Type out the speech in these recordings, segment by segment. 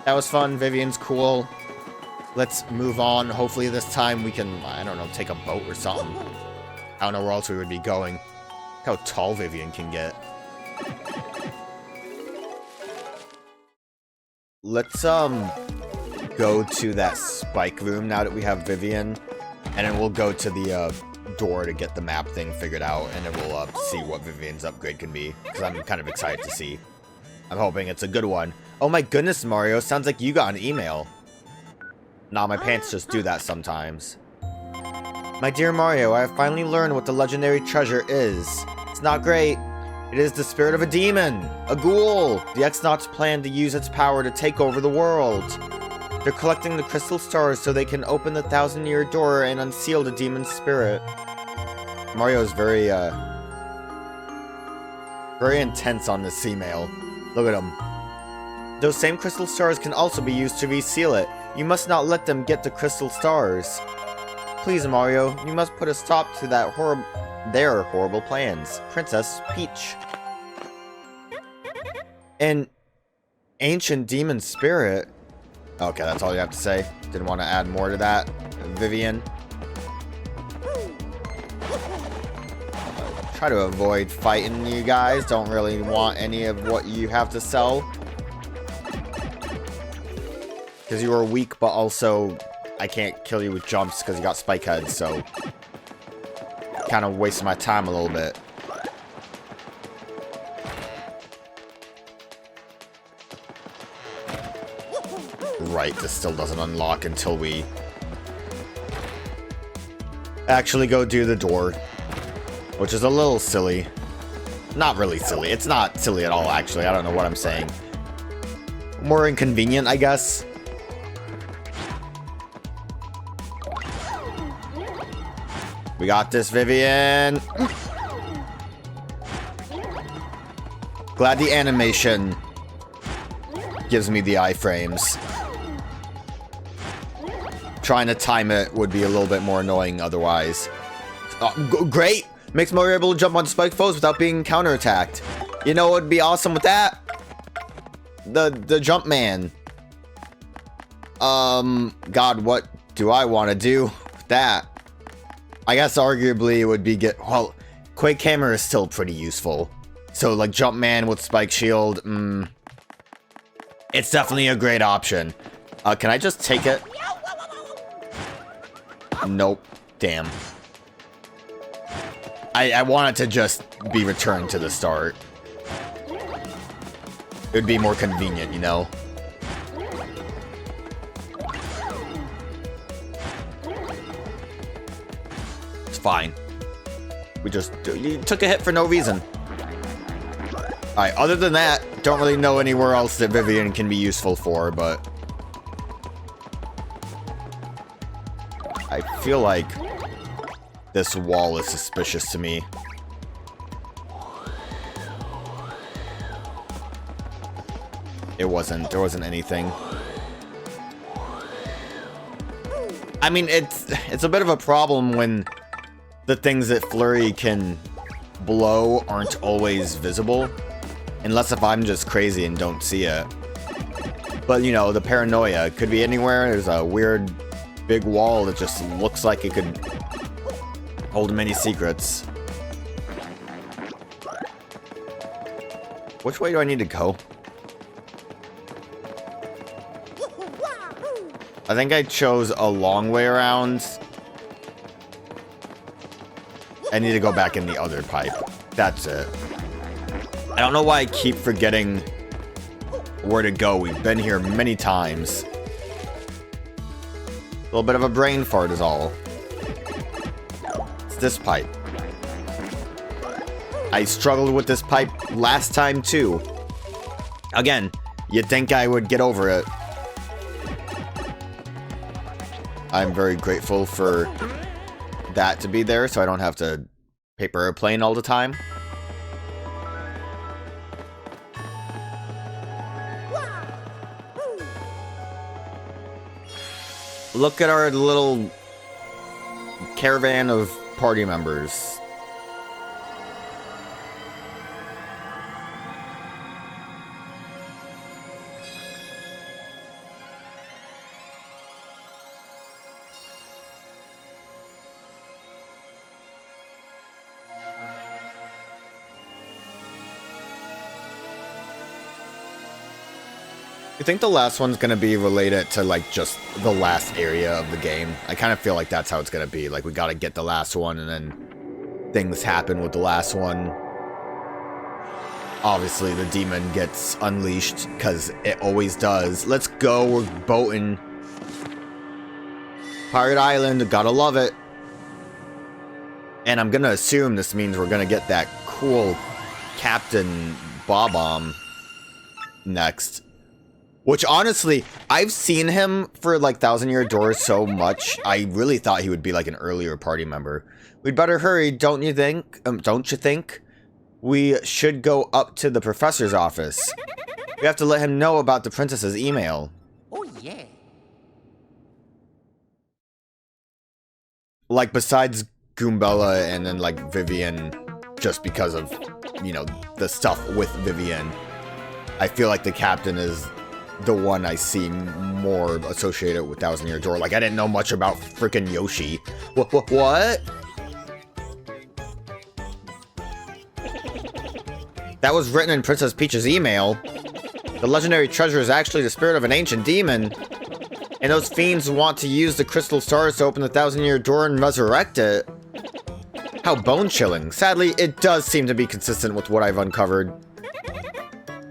That was fun. Vivian's cool. Let's move on. Hopefully this time we can, I don't know, take a boat or something. I don't know where else we would be going. Look how tall Vivian can get. Let's, go to that spike room now that we have Vivian. And then we'll go to the, door to get the map thing figured out. And then we'll, see what Vivian's upgrade can be. Because I'm kind of excited to see. I'm hoping it's a good one. Oh my goodness, Mario. Sounds like you got an email. Nah, my pants just do that sometimes. My dear Mario, I have finally learned what the legendary treasure is. It's not great. It is the spirit of a demon, a ghoul. The X-Nauts plan to use its power to take over the world. They're collecting the crystal stars so they can open the 1,000-year door and unseal the demon's spirit. Mario's very intense on this email. Look at him. Those same crystal stars can also be used to reseal it. You must not let them get the crystal stars. Please, Mario, you must put a stop to that their horrible plans. Princess Peach. An ancient demon spirit. Okay, that's all you have to say. Didn't want to add more to that. Vivian. Try to avoid fighting you guys. Don't really want any of what you have to sell. Because you are weak, but also I can't kill you with jumps because you got spike heads, so kind of wasting my time a little bit. Right, this still doesn't unlock until we actually go do the door, which is a little silly. Not really silly. It's not silly at all, actually. I don't know what I'm saying. More inconvenient, I guess. We got this, Vivian. Glad the animation gives me the iframes. Trying to time it would be a little bit more annoying otherwise. Great! Makes Mario able to jump on spike foes without being counterattacked. You know what would be awesome with that? The jump man. God, what do I want to do with that? I guess arguably it would be well, Quake Hammer is still pretty useful. So like Jumpman with Spike Shield, it's definitely a great option. Can I just take it? Nope. Damn. I want it to just be returned to the start. It would be more convenient, you know? Fine. We just you took a hit for no reason. Alright, other than that, don't really know anywhere else that Vivian can be useful for, but I feel like this wall is suspicious to me. There wasn't anything. I mean, it's a bit of a problem when the things that Flurry can blow aren't always visible. Unless if I'm just crazy and don't see it. But, you know, the paranoia could be anywhere. There's a weird big wall that just looks like it could hold many secrets. Which way do I need to go? I think I chose a long way around. I need to go back in the other pipe. That's it. I don't know why I keep forgetting where to go. We've been here many times. A little bit of a brain fart is all. It's this pipe. I struggled with this pipe last time too. Again, you'd think I would get over it. I'm very grateful for that to be there so I don't have to paper airplane all the time. Look at our little caravan of party members. You think the last one's gonna be related to, like, just the last area of the game? I kind of feel like that's how it's gonna be. Like, we gotta get the last one, and then things happen with the last one. Obviously, the demon gets unleashed, because it always does. Let's go, we're boating. Pirate Island, gotta love it. And I'm gonna assume this means we're gonna get that cool Captain Bob-omb next. Which, honestly, I've seen him for, like, Thousand Year Door so much, I really thought he would be, like, an earlier party member. We'd better hurry, don't you think? Don't you think? We should go up to the professor's office. We have to let him know about the princess's email. Oh, yeah. Like, besides Goombella and then, like, Vivian, just because of, you know, the stuff with Vivian, I feel like the captain is the one I see more associated with Thousand Year Door. Like, I didn't know much about freaking Yoshi. What? That was written in Princess Peach's email. The legendary treasure is actually the spirit of an ancient demon. And those fiends want to use the crystal stars to open the Thousand Year Door and resurrect it. How bone-chilling. Sadly, it does seem to be consistent with what I've uncovered.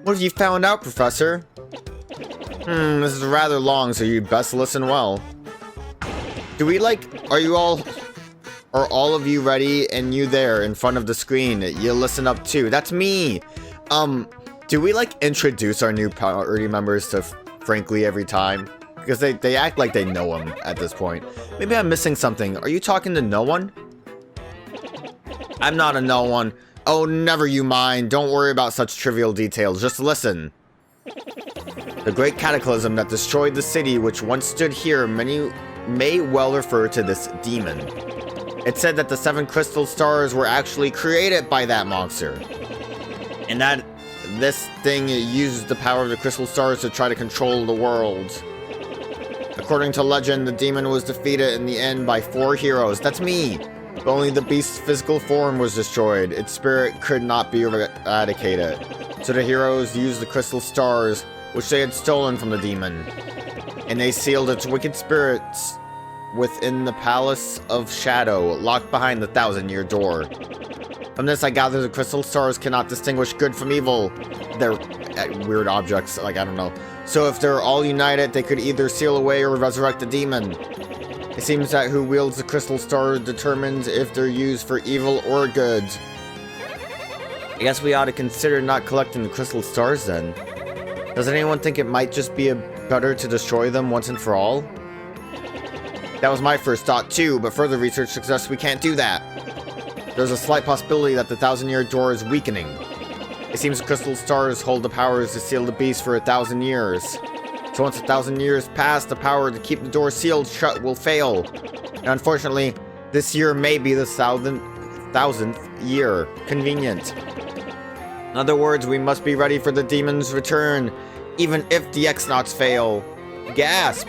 What have you found out, Professor? This is rather long, so you'd best listen well. Are all of you ready? And you there, in front of the screen, you listen up too. That's me! Do we, like, introduce our new party members to Frankly every time? Because they act like they know him at this point. Maybe I'm missing something. Are you talking to no one? I'm not a no one. Oh, never you mind. Don't worry about such trivial details. Just listen. The great cataclysm that destroyed the city which once stood here may well refer to this demon. It said that the 7 crystal stars were actually created by that monster. And that this thing used the power of the crystal stars to try to control the world. According to legend, the demon was defeated in the end by 4 heroes. That's me! But only the beast's physical form was destroyed. Its spirit could not be eradicated. So the heroes used the crystal stars, which they had stolen from the demon. And they sealed its wicked spirits within the Palace of Shadow, locked behind the Thousand Year Door. From this, I gather the crystal stars cannot distinguish good from evil. They're weird objects, like, I don't know. So if they're all united, they could either seal away or resurrect the demon. It seems that who wields the crystal star determines if they're used for evil or good. I guess we ought to consider not collecting the crystal stars then. Does anyone think it might just be better to destroy them once and for all? That was my first thought too, but further research suggests we can't do that. There's a slight possibility that the Thousand Year Door is weakening. It seems the crystal stars hold the powers to seal the beast for 1,000 years. So once 1,000 years pass, the power to keep the door sealed shut will fail. And unfortunately, this year may be the 1,000th year. Convenient. In other words, we must be ready for the demon's return, even if the X-Nauts fail. Gasp!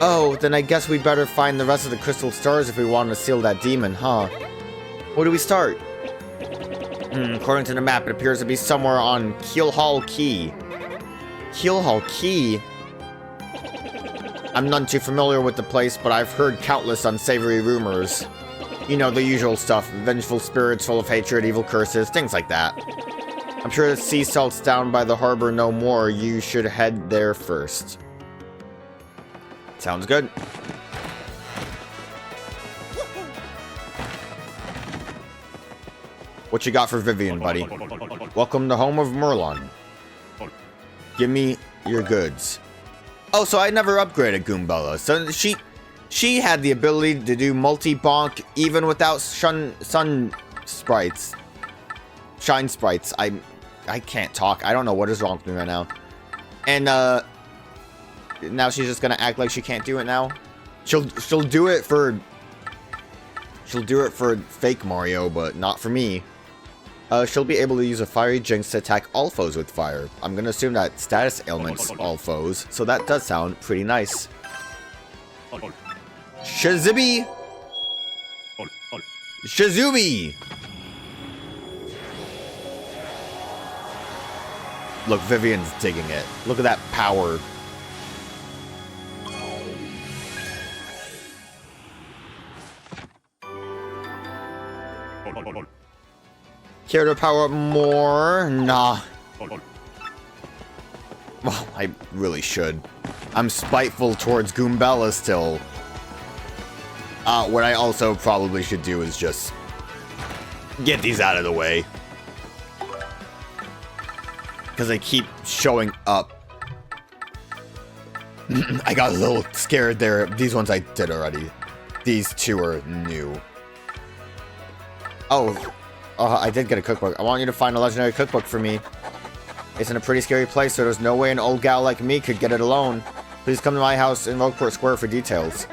Oh, then I guess we'd better find the rest of the crystal stars if we want to seal that demon, huh? Where do we start? According to the map, it appears to be somewhere on Keelhaul Key. Keelhaul Key? I'm none too familiar with the place, but I've heard countless unsavory rumors. You know, the usual stuff. Vengeful spirits full of hatred, evil curses, things like that. I'm sure the sea salt's down by the harbor no more. You should head there first. Sounds good. What you got for Vivian, buddy? Welcome to home of Merlon. Give me your goods. Oh, so I never upgraded Goombella. So she had the ability to do multi-bonk even without sun sprites. Shine sprites. I can't talk. I don't know what is wrong with me right now. And now she's just gonna act like she can't do it now. She'll do it for fake Mario, but not for me. She'll be able to use a fiery jinx to attack all foes with fire. I'm gonna assume that status ailments all foes, so that does sound pretty nice. Shazibi! Shazubi! Look, Vivian's digging it. Look at that power. Care to power up more? Nah. Well, I really should. I'm spiteful towards Goombella still. What I also probably should do is just get these out of the way. Because they keep showing up. I got a little scared there. These ones I did already. These two are new. Oh, I did get a cookbook. I want you to find a legendary cookbook for me. It's in a pretty scary place, so there's no way an old gal like me could get it alone. Please come to my house in Rogueport Square for details.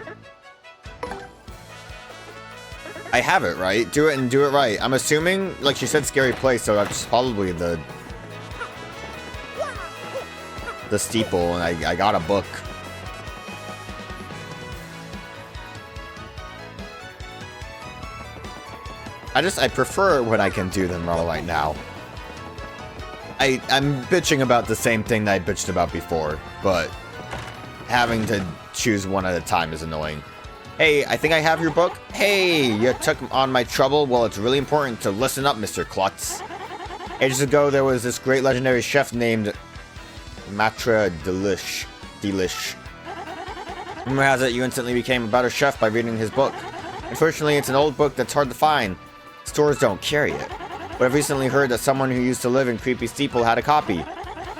I have it, right? Do it and do it right. I'm assuming, like she said, scary place, so that's probably the steeple, and I got a book. I prefer when I can do them right now. I'm bitching about the same thing that I bitched about before, but having to choose one at a time is annoying. Hey, I think I have your book. Hey, you took on my trouble. Well, it's really important to listen up, Mr. Klutz. Ages ago, there was this great legendary chef named Matra Delish. Rumor has it you instantly became a better chef by reading his book. Unfortunately, it's an old book that's hard to find. Stores don't carry it. But I've recently heard that someone who used to live in Creepy Steeple had a copy.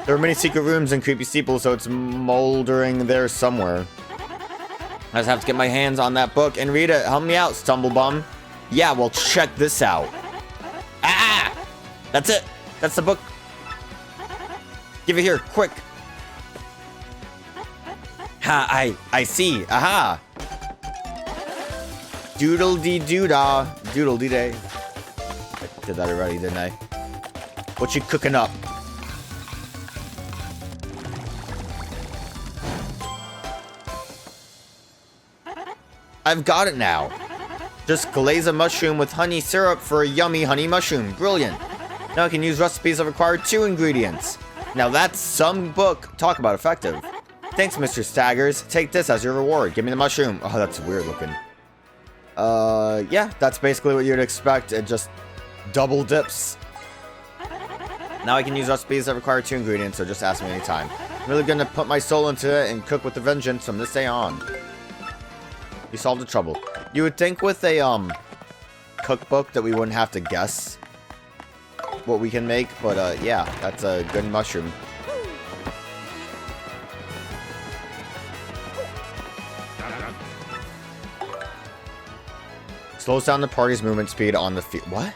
There are many secret rooms in Creepy Steeple, so it's moldering there somewhere. I just have to get my hands on that book and read it. Help me out, Stumblebum. Yeah, well, check this out. Ah! That's it. That's the book. Give it here, quick. Ha, I see. Aha. Doodle-dee-doo-dah. Doodle-dee-day. I did that already, didn't I? What you cooking up? I've got it now. Just glaze a mushroom with honey syrup for a yummy honey mushroom. Brilliant. Now I can use recipes that require 2 ingredients. Now that's some book. Talk about effective. Thanks, Mr. Staggers. Take this as your reward. Give me the mushroom. Oh, that's weird looking. Yeah, that's basically what you'd expect. It just double dips. Now I can use recipes that require 2 ingredients, so just ask me anytime. I'm really gonna put my soul into it and cook with a vengeance from this day on. You solved the trouble. You would think with a, cookbook that we wouldn't have to guess what we can make, but, yeah, that's a good mushroom. Slows down the party's movement speed on the field. What?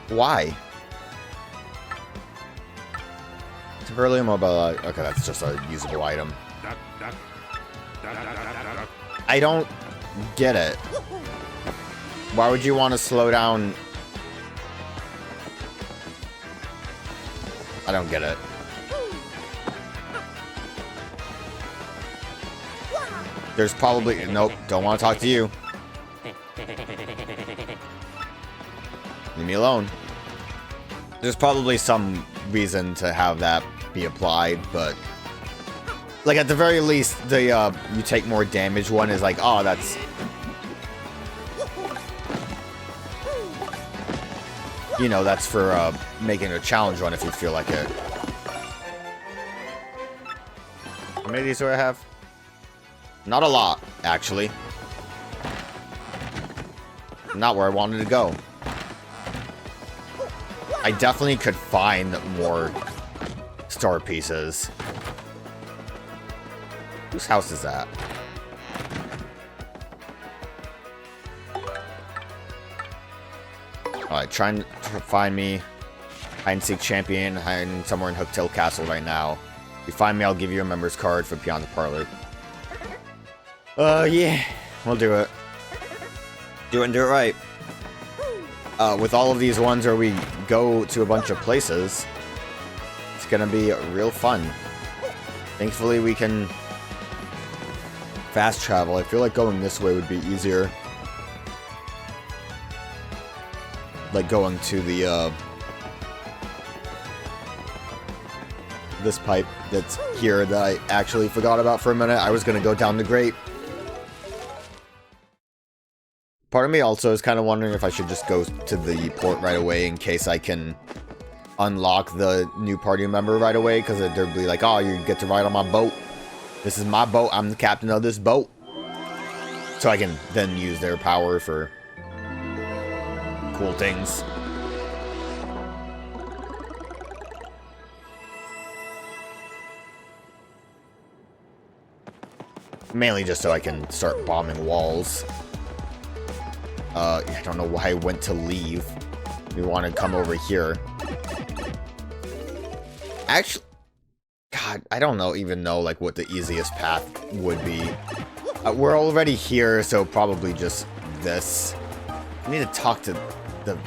Why? Temporarily immobile. Okay, that's just a usable item. I don't get it. Why would you want to slow down? I don't get it. There's probably... Nope, don't want to talk to you. Leave me alone. There's probably some reason to have that be applied, but... Like, at the very least, the, you take more damage one is like, oh, that's... You know, that's for, making a challenge run if you feel like it. How many of these do I have? Not a lot, actually. Not where I wanted to go. I definitely could find more star pieces. Whose house is that? Alright, trying to find me. Hide and seek champion. Hiding somewhere in Hooktail Castle right now. If you find me, I'll give you a member's card for Beyond the Parlor. Yeah. We'll do it. Do it and do it right. With all of these ones where we go to a bunch of places, it's gonna be real fun. Thankfully, we can fast travel. I feel like going this way would be easier. Like going to the, this pipe that's here that I actually forgot about for a minute. I was going to go down the grate. Part of me also is kind of wondering if I should just go to the port right away in case I can unlock the new party member right away, because they'll be like, oh, you get to ride on my boat. This is my boat. I'm the captain of this boat. So I can then use their power for cool things. Mainly just so I can start bombing walls. I don't know why I went to leave. We want to come over here. Actually, God, I don't even know like what the easiest path would be. We're already here, so probably just this. I need to talk to the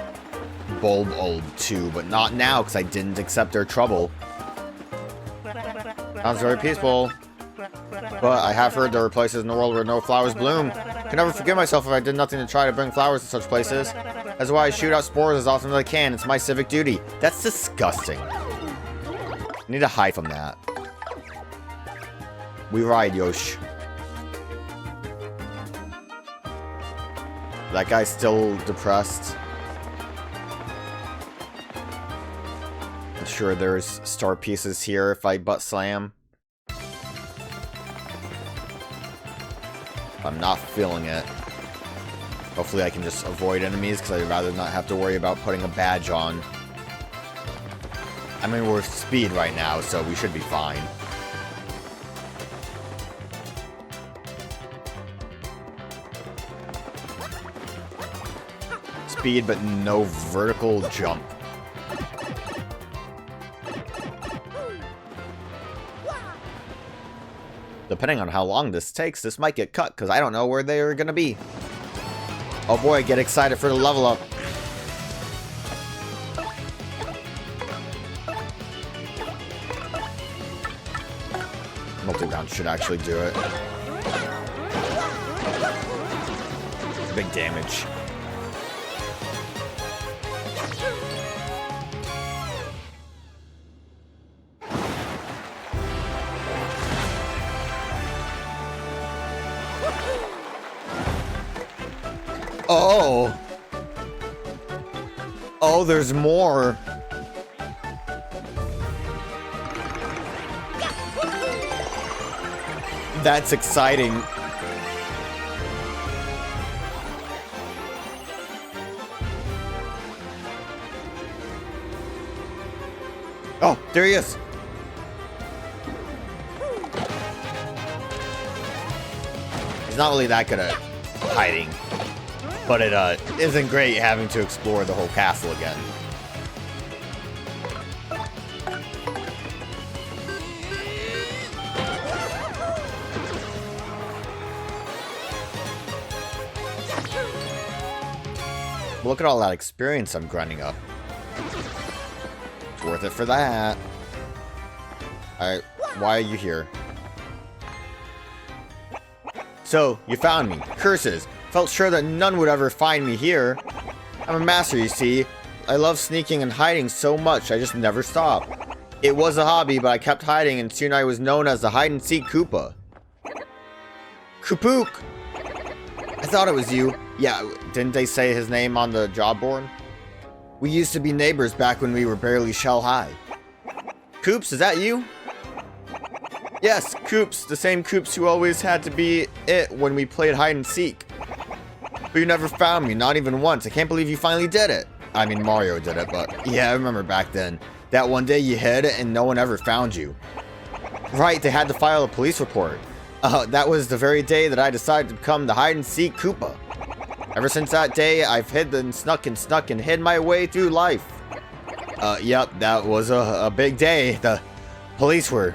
bulb old too, but not now because I didn't accept their trouble. Sounds very peaceful. But I have heard there are places in the world where no flowers bloom. I can never forgive myself if I did nothing to try to bring flowers to such places. That's why I shoot out spores as often as I can. It's my civic duty. That's disgusting. I need to hide from that. We ride, Yosh. That guy's still depressed. I'm sure there's star pieces here if I butt slam. I'm not feeling it. Hopefully I can just avoid enemies because I'd rather not have to worry about putting a badge on. I mean, we're speed right now, so we should be fine. Speed, but no vertical jump. Depending on how long this takes, this might get cut, because I don't know where they're gonna be. Oh boy, get excited for the level up. Multi-round should actually do it. Big damage. Oh! Oh, there's more! That's exciting. Oh, there he is! He's not really that good at hiding. But it isn't great having to explore the whole castle again. Look at all that experience I'm grinding up. It's worth it for that. Alright, why are you here? So, you found me. Curses. Felt sure that none would ever find me here. I'm a master, you see. I love sneaking and hiding so much, I just never stop. It was a hobby, but I kept hiding, and soon I was known as the hide-and-seek Koopa. Koopook! I thought it was you. Yeah, didn't they say his name on the job board? We used to be neighbors back when we were barely shell-high. Koops, is that you? Yes, Koops, the same Koops who always had to be it when we played hide-and-seek. But you never found me, not even once. I can't believe you finally did it. I mean, Mario did it, but yeah, I remember back then. That one day you hid and no one ever found you. Right, they had to file a police report. That was the very day that I decided to become the hide-and-seek Koopa. Ever since that day, I've hid and snuck and hid my way through life. Yep, that was a big day. The police were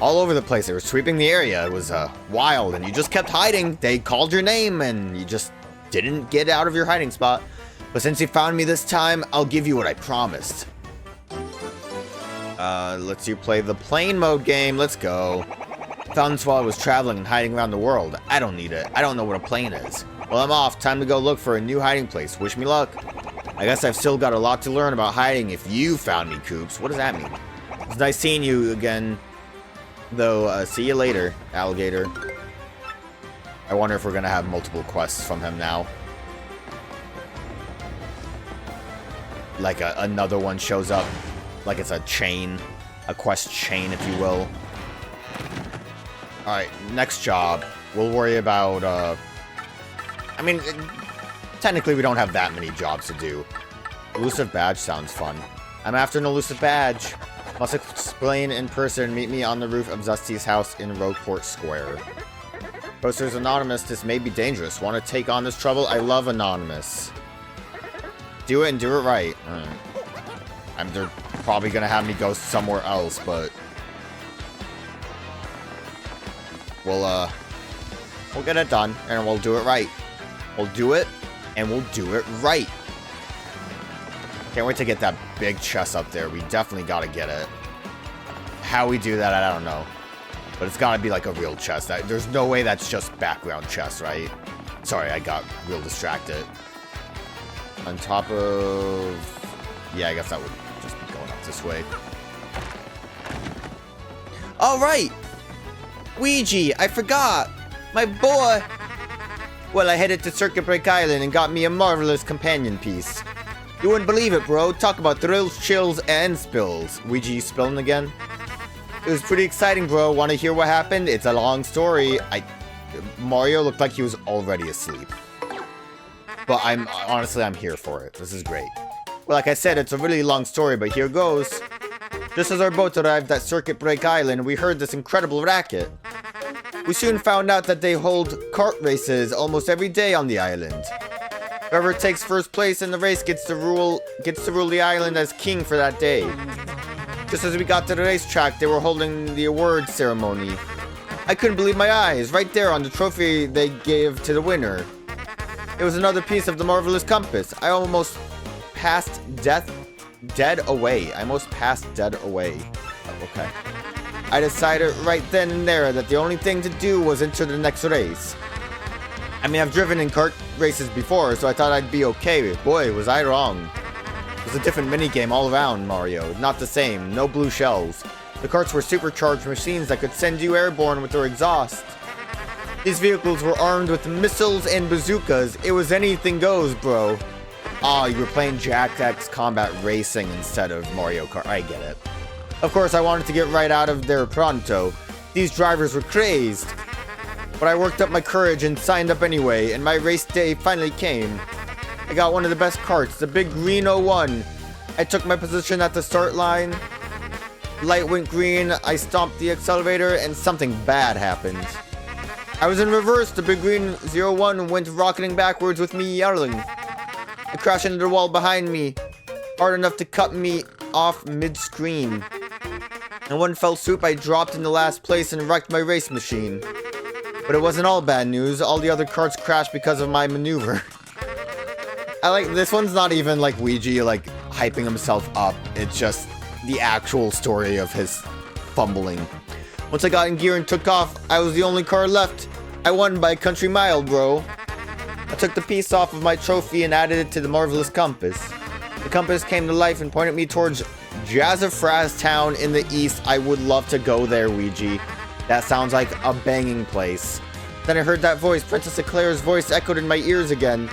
all over the place. They were sweeping the area. It was wild, and you just kept hiding. They called your name, and you just didn't get out of your hiding spot. But since you found me this time, I'll give you what I promised. Lets you play the plane mode game. Let's go. Found this while I was traveling and hiding around the world. I don't need it. I don't know what a plane is. Well, I'm off. Time to go look for a new hiding place. Wish me luck. I guess I've still got a lot to learn about hiding if you found me, Koops. What does that mean? It's nice seeing you again, though. See you later, alligator. I wonder if we're gonna have multiple quests from him now. Like another one shows up, like it's a chain, a quest chain, if you will. Alright, next job. We'll worry about, I mean, technically we don't have that many jobs to do. Elusive badge sounds fun. I'm after an elusive badge. Must explain in person. Meet me on the roof of Zusty's house in Rogueport Square. Posters anonymous. This may be dangerous. Want to take on this trouble? I love anonymous. Do it and do it right. They're probably gonna have me go somewhere else, but we'll get it done and we'll do it right. We'll do it and we'll do it right. Can't wait to get that big chest up there. We definitely gotta get it. How we do that, I don't know. But it's gotta be like a real chest. There's no way that's just background chest, right? Sorry, I got real distracted. On top of... Yeah, I guess that would just be going up this way. Alright! Ouija, I forgot! My boy! Well, I headed to Circuit Break Island and got me a marvelous companion piece. You wouldn't believe it, bro. Talk about thrills, chills, and spills. Ouija, you spilling again? It was pretty exciting, bro. Want to hear what happened? It's a long story. Mario looked like he was already asleep. But honestly, I'm here for it. This is great. Well, like I said, it's a really long story, but here goes. Just as our boat arrived at Circuit Break Island, we heard this incredible racket. We soon found out that they hold kart races almost every day on the island. Whoever takes first place in the race gets to rule the island as king for that day. Just as we got to the racetrack, they were holding the award ceremony. I couldn't believe my eyes, right there on the trophy they gave to the winner. It was another piece of the marvelous compass. I almost passed dead away. Oh, okay. I decided right then and there that the only thing to do was enter the next race. I mean, I've driven in kart races before, so I thought I'd be okay. Boy, was I wrong. It was a different minigame all around, Mario. Not the same. No blue shells. The karts were supercharged machines that could send you airborne with their exhaust. These vehicles were armed with missiles and bazookas. It was anything goes, bro. Ah, you were playing Jack X Combat Racing instead of Mario Kart. I get it. Of course, I wanted to get right out of there pronto. These drivers were crazed. But I worked up my courage and signed up anyway, and my race day finally came. I got one of the best karts, the big green 01. I took my position at the start line. Light went green, I stomped the accelerator, and something bad happened. I was in reverse, the big green 01 went rocketing backwards with me yelling. I crashed into the wall behind me, hard enough to cut me off mid-screen. In one fell swoop, I dropped into last place and wrecked my race machine. But it wasn't all bad news, all the other karts crashed because of my maneuver. This one's not even like Ouija, like, hyping himself up. It's just the actual story of his fumbling. Once I got in gear and took off, I was the only car left. I won by a country mile, bro. I took the piece off of my trophy and added it to the marvelous compass. The compass came to life and pointed me towards Jazzafraz Town in the east. I would love to go there, Ouija. That sounds like a banging place. Then I heard that voice. Princess Eclair's voice echoed in my ears again.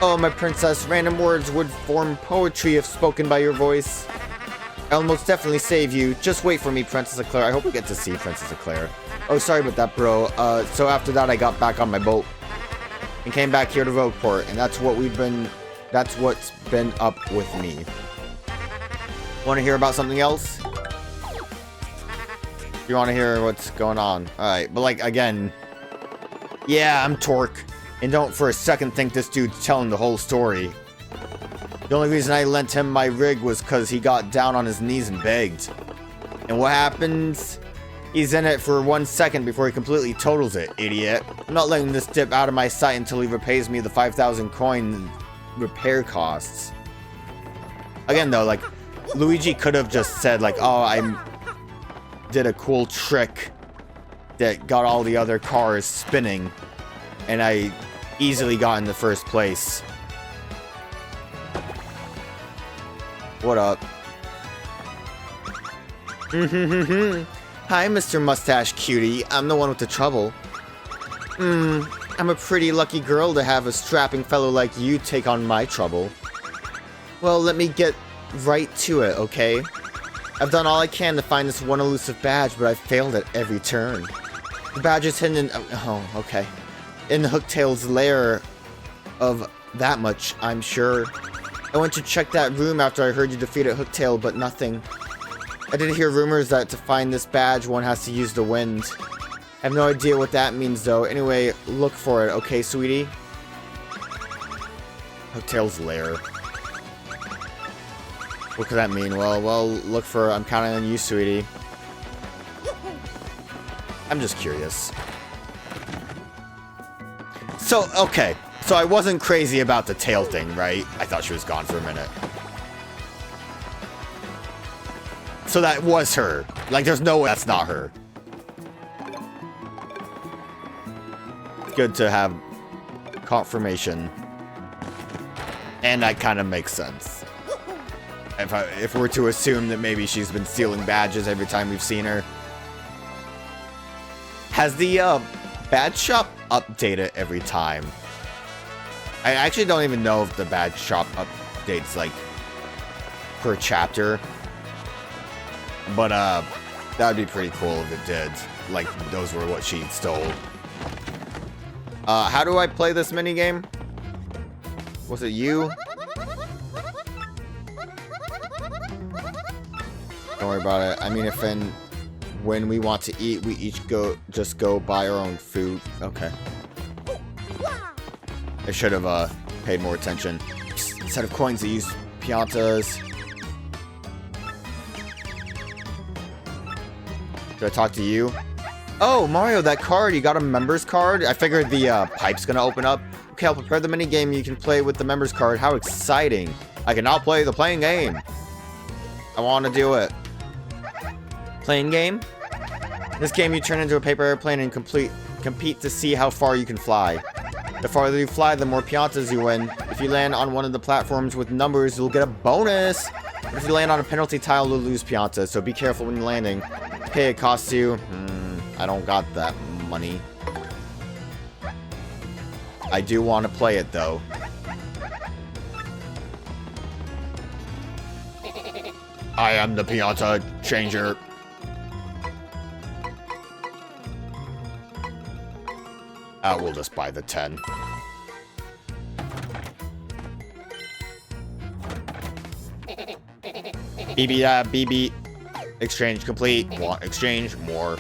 Oh, my princess, random words would form poetry if spoken by your voice. I'll most definitely save you. Just wait for me, Princess Eclair. I hope we get to see Princess Eclair. Oh, sorry about that, bro. So after that, I got back on my boat and came back here to Rogueport, and that's what's been up with me. Want to hear about something else? You want to hear what's going on? Alright, but like, again, yeah, I'm Torque, and don't for a second think this dude's telling the whole story. The only reason I lent him my rig was because he got down on his knees and begged. And what happens? He's in it for 1 second before he completely totals it, idiot. I'm not letting this dip out of my sight until he repays me the 5,000 coin repair costs. Again, though, like, Luigi could have just said, like, oh, I did a cool trick that got all the other cars spinning, and I easily got in the first place. What up? Hi, Mr. Mustache Cutie. I'm the one with the trouble. I'm a pretty lucky girl to have a strapping fellow like you take on my trouble. Well, let me get right to it, okay? I've done all I can to find this one elusive badge, but I've failed at every turn. The badge is hidden in... Oh, okay. In Hooktail's lair of that much, I'm sure. I went to check that room after I heard you defeated Hooktail, but nothing. I did hear rumors that to find this badge, one has to use the wind. I have no idea what that means, though. Anyway, look for it, okay, sweetie? Hooktail's lair. What could that mean? Well, look for... I'm counting on you, sweetie. I'm just curious. So, okay. So I wasn't crazy about the tail thing, right? I thought she was gone for a minute. So that was her. Like, there's no way that's not her. Good to have confirmation. And that kind of makes sense. If we're to assume that maybe she's been stealing badges every time we've seen her. Has the badge shop updated every time? I actually don't even know if the badge shop updates like per chapter. But that'd be pretty cool if it did. Like those were what she stole. How do I play this minigame? Was it you? Don't worry about it. I mean, when we want to eat, we each just go buy our own food. Okay. I should have paid more attention. Set of coins that use piantas. Should I talk to you? Oh, Mario, that card. You got a member's card? I figured the pipe's gonna open up. Okay, I'll prepare the minigame you can play with the member's card. How exciting. I can now play the playing game. I want to do it. Playing game? In this game, you turn into a paper airplane and compete to see how far you can fly. The farther you fly, the more piantas you win. If you land on one of the platforms with numbers, you'll get a bonus. But if you land on a penalty tile, you'll lose piantas, so be careful when you're landing. Okay, it costs you... I don't got that money. I do want to play it, though. I am the pianta changer. We'll just buy the 10. BB. Exchange complete. Want exchange more.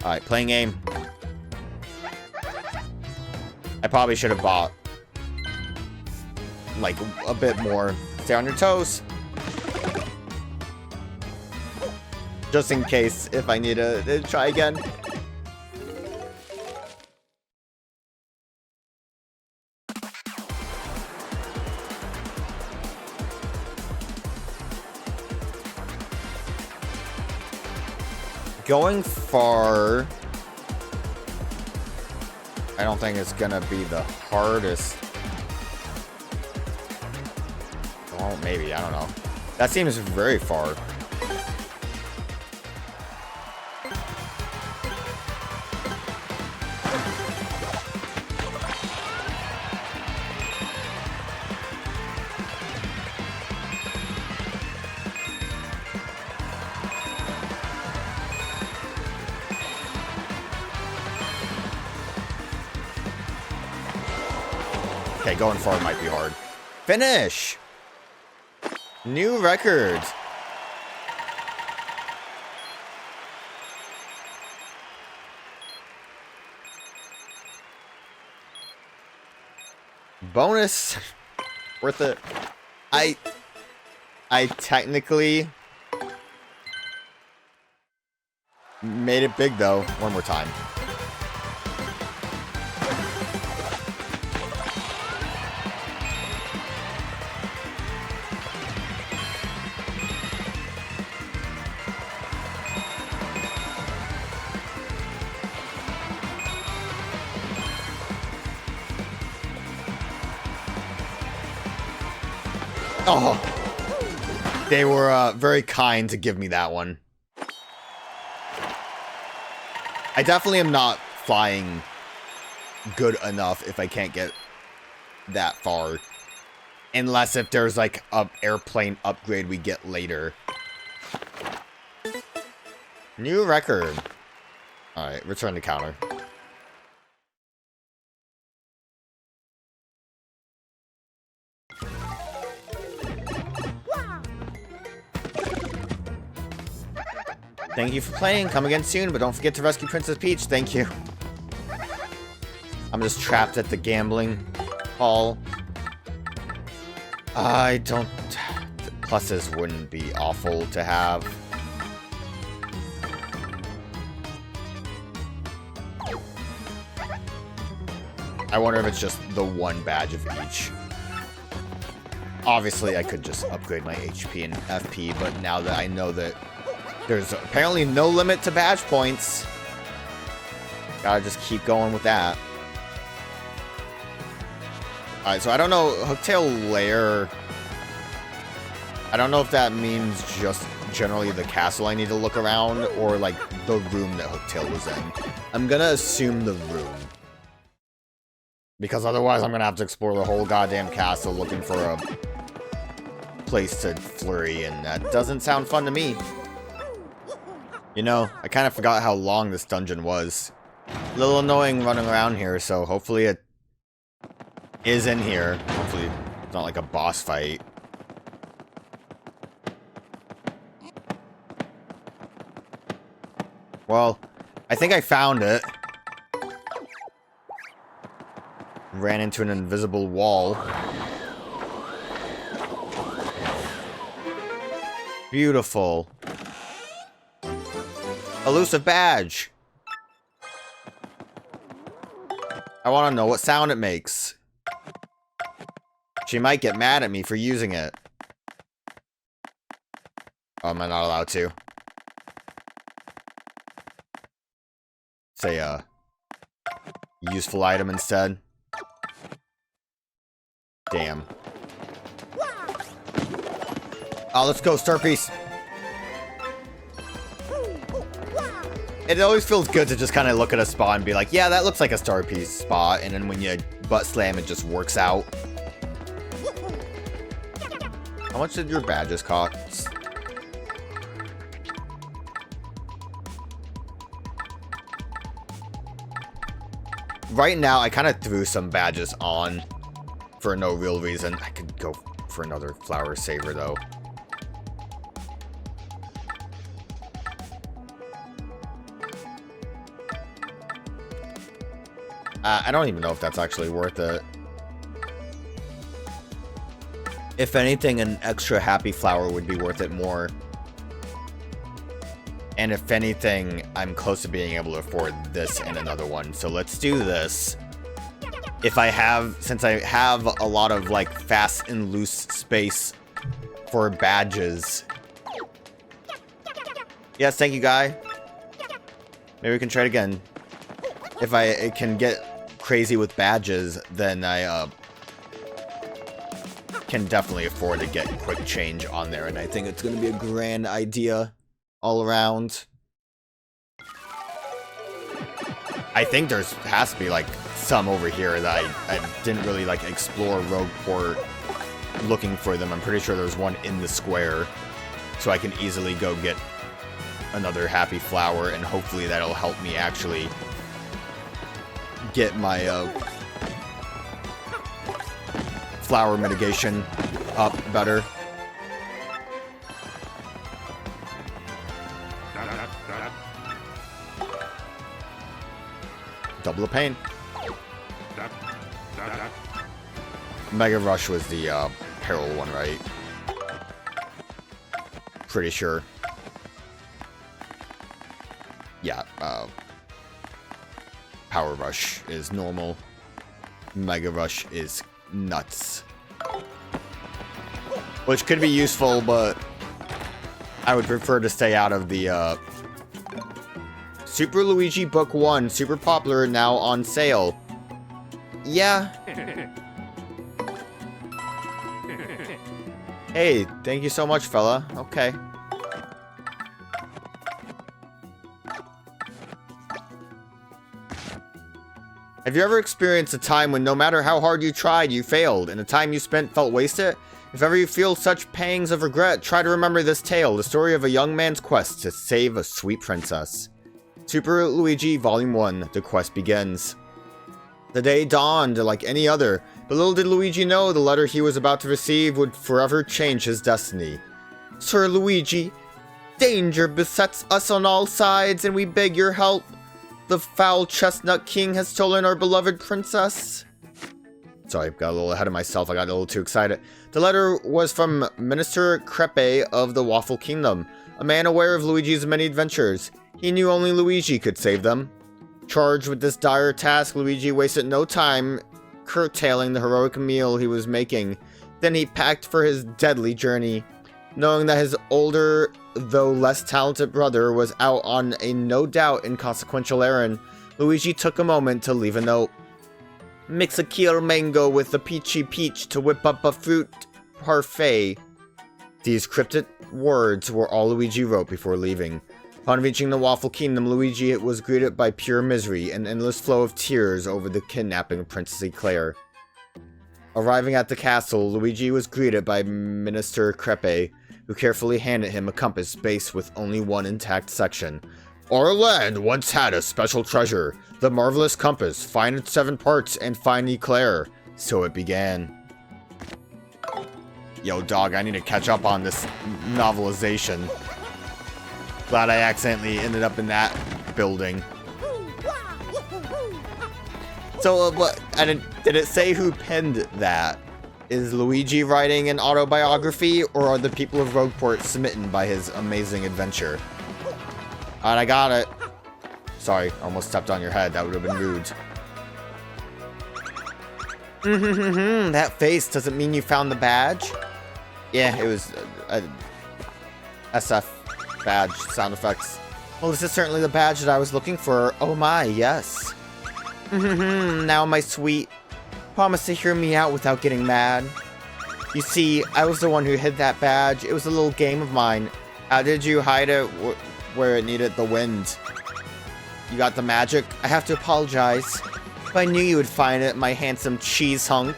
Alright, playing game. I probably should have bought like a bit more. Stay on your toes. Just in case if I need to try again. Going far, I don't think it's gonna be the hardest. Oh, maybe, I don't know. That seems very far. Okay, going far might be hard. Finish! New record. Bonus. Worth it. I technically made it big though. One more time. Oh. They were very kind to give me that one. I definitely am not flying good enough if I can't get that far. Unless if there's like an airplane upgrade we get later. New record. Alright, return to counter. Thank you for playing. Come again soon, but don't forget to rescue Princess Peach. Thank you. I'm just trapped at the gambling hall. I don't... Pluses wouldn't be awful to have. I wonder if it's just the one badge of each. Obviously, I could just upgrade my HP and FP, but now that I know that there's apparently no limit to badge points, gotta just keep going with that. Alright, so I don't know, Hooktail Lair, I don't know if that means just generally the castle I need to look around, or like the room that Hooktail was in. I'm gonna assume the room. Because otherwise I'm gonna have to explore the whole goddamn castle looking for a place to flurry, and that doesn't sound fun to me. You know, I kind of forgot how long this dungeon was. A little annoying running around here, so hopefully it is in here. Hopefully it's not like a boss fight. Well, I think I found it. Ran into an invisible wall. Beautiful. Elusive badge. I want to know what sound it makes. She might get mad at me for using it. Oh, am I not allowed to? Say a useful item instead. Damn. Oh, let's go, Star Piece. It always feels good to just kind of look at a spot and be like, yeah, that looks like a Star Piece spot. And then when you butt slam, it just works out. How much did your badges cost? Right now, I kind of threw some badges on for no real reason. I could go for another flower saver, though. I don't even know if that's actually worth it. If anything, an extra happy flower would be worth it more. And if anything, I'm close to being able to afford this and another one. So let's do this. Since I have a lot of like fast and loose space for badges. Yes, thank you, guy. Maybe we can try it again. If I can get crazy with badges, then I can definitely afford to get quick change on there, and I think it's going to be a grand idea all around. I think has to be like some over here that I didn't really like explore Rogueport looking for them. I'm pretty sure there's one in the square, so I can easily go get another happy flower, and hopefully that'll help me actually get my flower mitigation up better. Double the pain. Mega Rush was the peril one, right? Pretty sure. Yeah, Power Rush is normal. Mega Rush is nuts. Which could be useful, but I would prefer to stay out of the Super Luigi Book 1, super popular, now on sale. Yeah. Hey, thank you so much, fella. Okay. Have you ever experienced a time when no matter how hard you tried, you failed, and the time you spent felt wasted? If ever you feel such pangs of regret, try to remember this tale, the story of a young man's quest to save a sweet princess. Super Luigi Volume 1, the quest begins. The day dawned like any other, but little did Luigi know the letter he was about to receive would forever change his destiny. Sir Luigi, danger besets us on all sides, and we beg your help. The foul chestnut king has stolen our beloved princess. Sorry, got a little ahead of myself. I got a little too excited. The letter was from Minister Crepe of the Waffle Kingdom, a man aware of Luigi's many adventures. He knew only Luigi could save them. Charged with this dire task, Luigi wasted no time curtailing the heroic meal he was making. Then he packed for his deadly journey. Knowing that his older, though less talented brother was out on a no doubt inconsequential errand, Luigi took a moment to leave a note. Mix a killer mango with a peachy peach to whip up a fruit parfait. These cryptic words were all Luigi wrote before leaving. Upon reaching the Waffle Kingdom, Luigi was greeted by pure misery and an endless flow of tears over the kidnapping of Princess Eclair. Arriving at the castle, Luigi was greeted by Minister Crepe, who carefully handed him a compass base with only one intact section. Our land once had a special treasure, the marvelous compass. Find its 7 parts and find Eclair. So it began. Yo, dog, I need to catch up on this novelization. Glad I accidentally ended up in that building. So, did it say who penned that? Is Luigi writing an autobiography, or are the people of Rogueport smitten by his amazing adventure? Alright, I got it. Sorry, almost stepped on your head. That would have been rude. That face doesn't mean you found the badge? Yeah, it was a SF badge, sound effects. Well, this is certainly the badge that I was looking for. Oh my, yes. Now, my sweet, promise to hear me out without getting mad. You see, I was the one who hid that badge. It was a little game of mine. How did you hide it where it needed the wind? You got the magic? I have to apologize. But I knew you would find it, my handsome cheese hunk.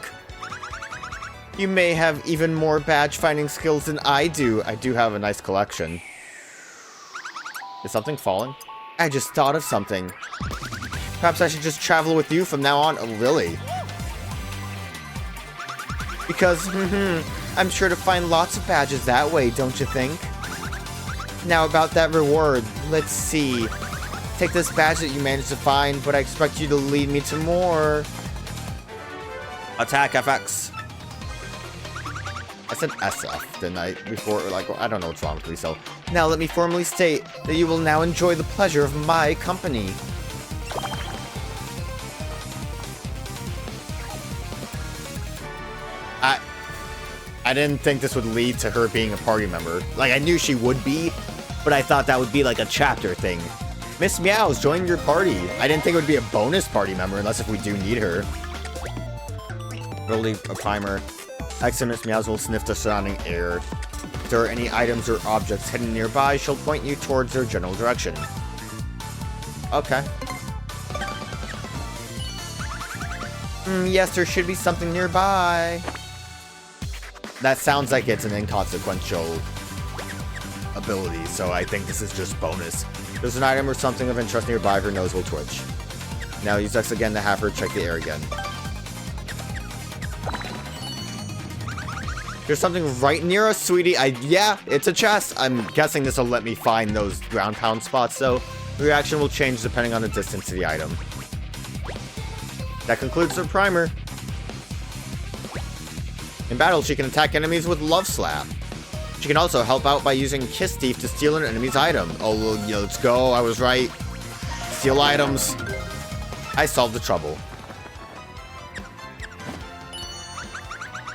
You may have even more badge finding skills than I do. I do have a nice collection. Is something falling? I just thought of something. Perhaps I should just travel with you from now on. Oh, really? Because, I'm sure to find lots of badges that way, don't you think? Now about that reward, let's see. Take this badge that you managed to find, but I expect you to lead me to more. Attack FX. I said SF, didn't I? Before, like, I don't know what's wrong with me, so. Now let me formally state that you will now enjoy the pleasure of my company. I didn't think this would lead to her being a party member. Like, I knew she would be, but I thought that would be like a chapter thing. Miss Meows, join your party. I didn't think it would be a bonus party member unless if we do need her. Really, a primer. X and Miss Meows will sniff the surrounding air. If there are any items or objects hidden nearby, she'll point you towards their general direction. Okay. Yes, there should be something nearby. That sounds like it's an inconsequential ability, so I think this is just bonus. There's an item or something of interest nearby, her nose will twitch. Now use X again to have her check the air again. There's something right near us, sweetie. Yeah, it's a chest. I'm guessing this will let me find those ground pound spots, so the reaction will change depending on the distance to the item. That concludes her primer. In battle, she can attack enemies with Love Slap. She can also help out by using Kiss Thief to steal an enemy's item. Oh, yeah, let's go. I was right. Steal items. I solved the trouble.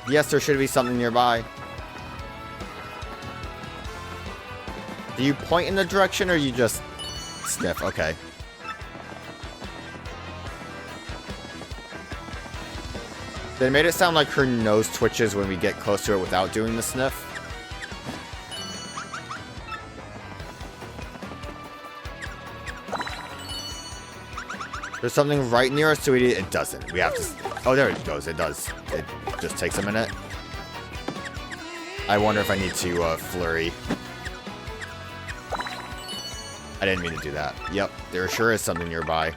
Yes, there should be something nearby. Do you point in the direction or you just sniff? Okay. They made it sound like her nose twitches when we get close to it without doing the sniff. There's something right near us, sweetie. It doesn't. We have to... Oh, there it goes. It does. It just takes a minute. I wonder if I need to flurry. I didn't mean to do that. Yep, there sure is something nearby.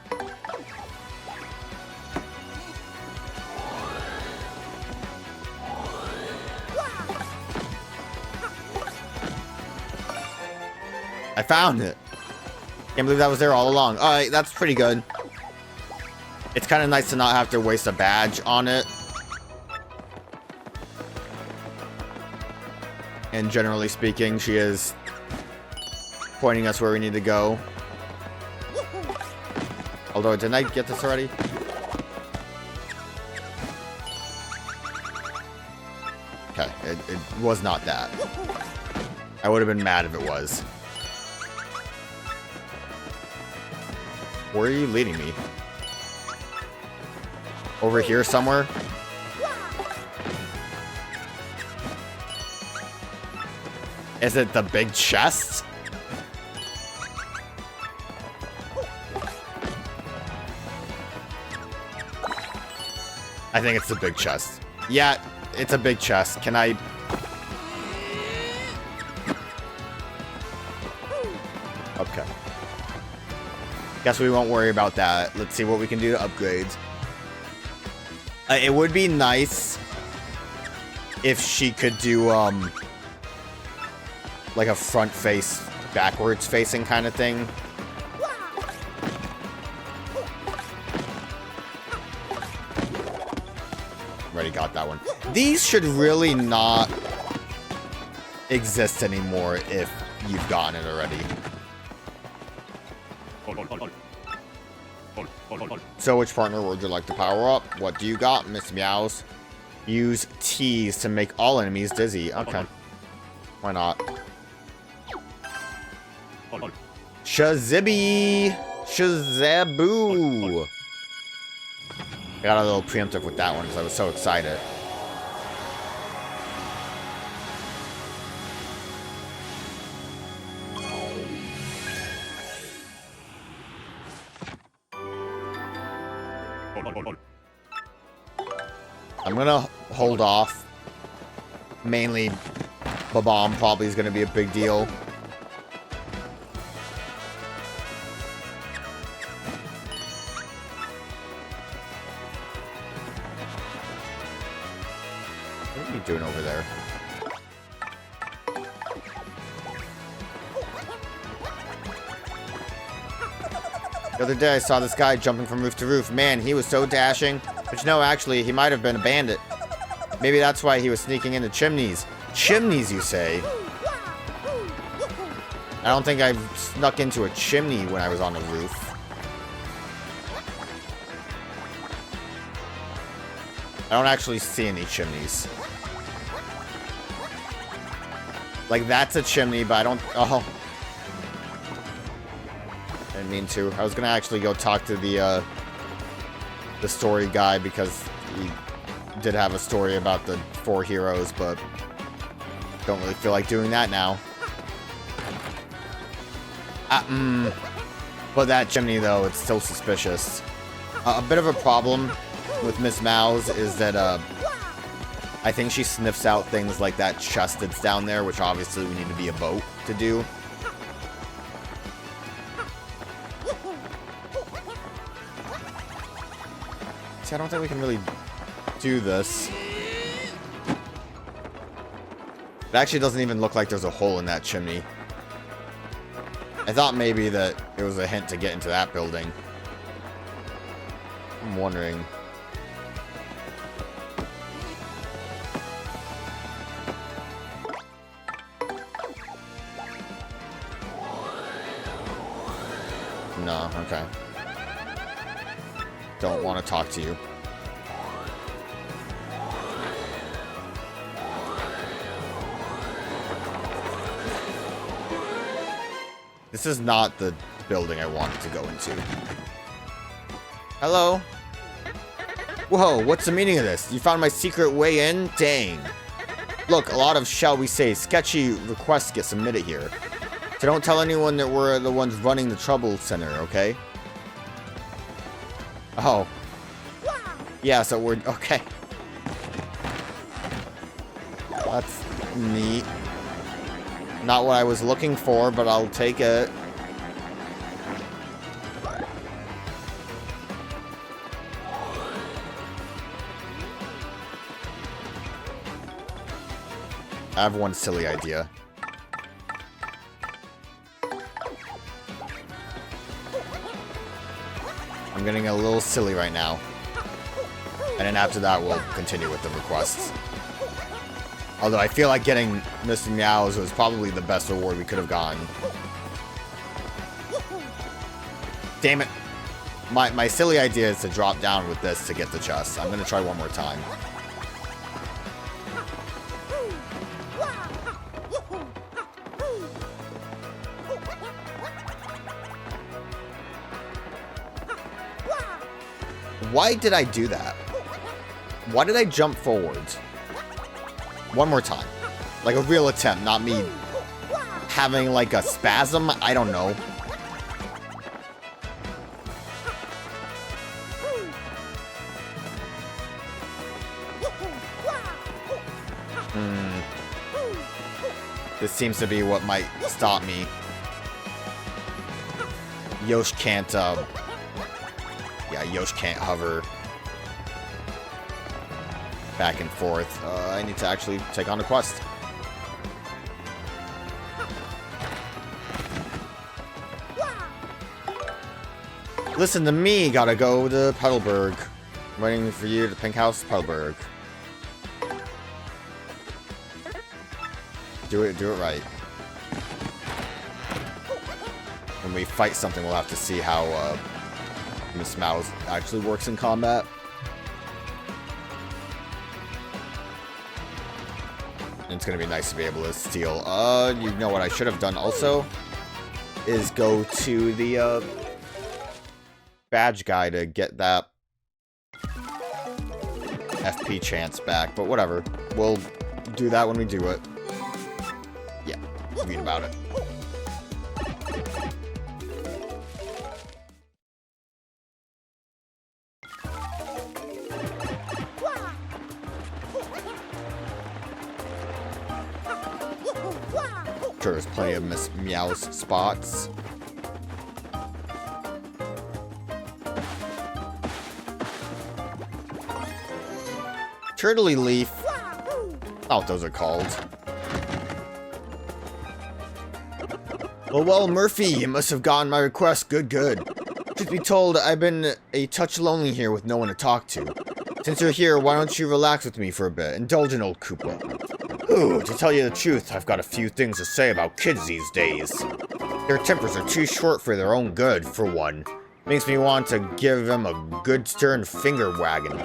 I found it. Can't believe that was there all along. Alright, that's pretty good. It's kind of nice to not have to waste a badge on it. And generally speaking, she is pointing us where we need to go. Although, didn't I get this already? Okay, it was not that. I would have been mad if it was. Where are you leading me? Over here somewhere? Is it the big chest? I think it's the big chest. Yeah, it's a big chest. Can I... Okay. Guess we won't worry about that. Let's see what we can do to upgrades. It would be nice if she could do, like a front face, backwards facing kind of thing. Already got that one. These should really not exist anymore if you've gotten it already. So which partner would you like to power up? What do you got, Miss Meows? Use T's to make all enemies dizzy. Okay. Why not? Shazibby! Shazaboo! I got a little preemptive with that one because I was so excited. I'm gonna hold off. Mainly, the bomb probably is gonna be a big deal. What are you doing over there? The other day I saw this guy jumping from roof to roof. Man, he was so dashing. But no, actually, he might have been a bandit. Maybe that's why he was sneaking into chimneys. Chimneys, you say? I don't think I snuck into a chimney when I was on the roof. I don't actually see any chimneys. Like, that's a chimney, but I don't... Oh. I didn't mean to. I was gonna actually go talk to the story guy because he did have a story about the 4 heroes, but don't really feel like doing that now. But that chimney, though, it's still suspicious. A bit of a problem with Miss Mouse is that I think she sniffs out things like that chest that's down there, which obviously we need to be a boat to do. I don't think we can really do this. It actually doesn't even look like there's a hole in that chimney. I thought maybe that it was a hint to get into that building. I'm wondering. No, okay. Don't want to talk to you. This is not the building I wanted to go into. Hello? Whoa, what's the meaning of this? You found my secret way in? Dang. Look, a lot of, shall we say, sketchy requests get submitted here. So don't tell anyone that we're the ones running the trouble center, okay? Oh. Yeah, so we're... Okay. That's neat. Not what I was looking for, but I'll take it. I have one silly idea. I'm getting a little silly right now. And then after that, we'll continue with the requests. Although I feel like getting Mr. Meows was probably the best reward we could have gotten. Damn it. My silly idea is to drop down with this to get the chest. I'm going to try one more time. Why did I do that? Why did I jump forwards? One more time. Like a real attempt, not me having like a spasm. I don't know. This seems to be what might stop me. Yosh can't, yeah, Yosh can't hover back and forth. I need to actually take on the quest. Listen to me, gotta go to Petalburg. I'm waiting for you to Pink House, Petalburg. Do it right. When we fight something, we'll have to see how Miss Mouse actually works in combat. And it's gonna be nice to be able to steal. You know what I should have done also? Is go to the badge guy to get that FP chance back, but whatever. We'll do that when we do it. Yeah, read about it. Sure, there's plenty of Miss Meow's spots. Turtley leaf. Oh, what those are called. Well, Murphy, you must have gotten my request. Good. Truth be told, I've been a touch lonely here with no one to talk to. Since you're here, why don't you relax with me for a bit? Indulge in old Koopa. Ooh, to tell you the truth, I've got a few things to say about kids these days. Their tempers are too short for their own good, for one. Makes me want to give them a good stern finger wagging.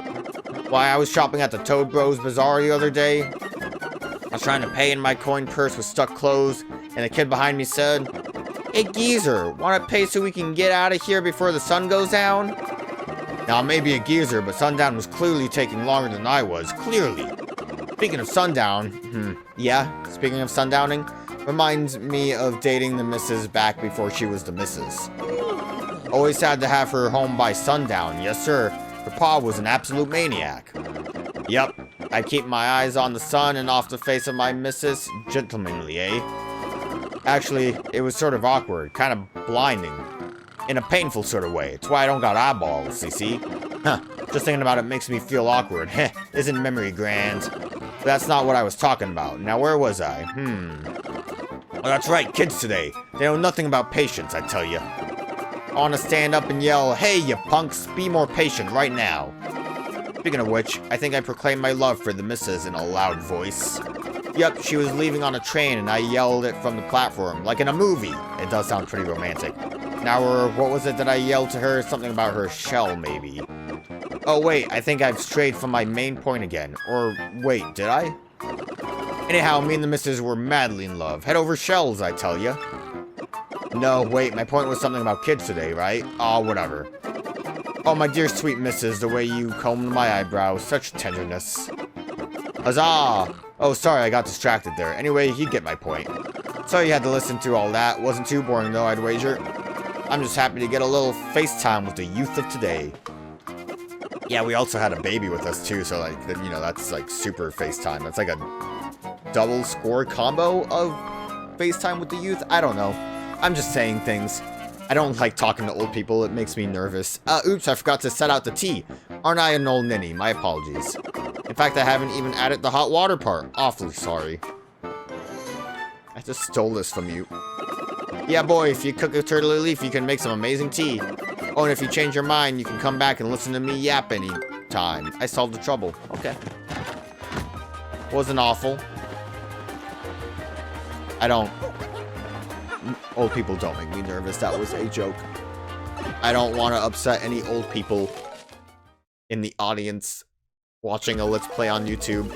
Why, I was shopping at the Toad Bros Bazaar the other day. I was trying to pay and my coin purse was stuck closed, and the kid behind me said, "Hey geezer, wanna pay so we can get out of here before the sun goes down?" Now, I may be a geezer, but sundown was clearly taking longer than I was, clearly. Speaking of sundown, speaking of sundowning, reminds me of dating the missus back before she was the missus. Always had to have her home by sundown, yes sir. Her pa was an absolute maniac. Yep, I keep my eyes on the sun and off the face of my missus, gentlemanly, eh? Actually, it was sort of awkward, kind of blinding. In a painful sort of way. It's why I don't got eyeballs, you see? Huh, just thinking about it makes me feel awkward. Heh, isn't memory grand? But that's not what I was talking about. Now, where was I? Oh, that's right, kids today. They know nothing about patience, I tell you. I want to stand up and yell, "Hey, you punks, be more patient right now." Speaking of which, I think I proclaimed my love for the missus in a loud voice. Yep, she was leaving on a train and I yelled it from the platform, like in a movie. It does sound pretty romantic. Now, what was it that I yelled to her? Something about her shell, maybe. Oh, wait, I think I've strayed from my main point again. Or, wait, did I? Anyhow, me and the missus were madly in love. Head over shells, I tell ya. No, wait, my point was something about kids today, right? Aw, whatever. Oh, my dear sweet missus, the way you combed my eyebrows, such tenderness. Huzzah! Oh, sorry, I got distracted there. Anyway, you get my point. Sorry you had to listen to all that. Wasn't too boring, though, I'd wager. I'm just happy to get a little FaceTime with the youth of today. Yeah, we also had a baby with us too, so like, you know, that's like super FaceTime. That's like a double score combo of FaceTime with the youth. I don't know. I'm just saying things. I don't like talking to old people. It makes me nervous. Oops, I forgot to set out the tea. Aren't I an old ninny? My apologies. In fact, I haven't even added the hot water part. Awfully sorry. I just stole this from you. Yeah, boy, if you cook a turtle leaf, you can make some amazing tea. Oh, and if you change your mind, you can come back and listen to me yap any time. I solved the trouble. Okay. Wasn't awful. I don't... Old people don't make me nervous. That was a joke. I don't want to upset any old people in the audience watching a Let's Play on YouTube.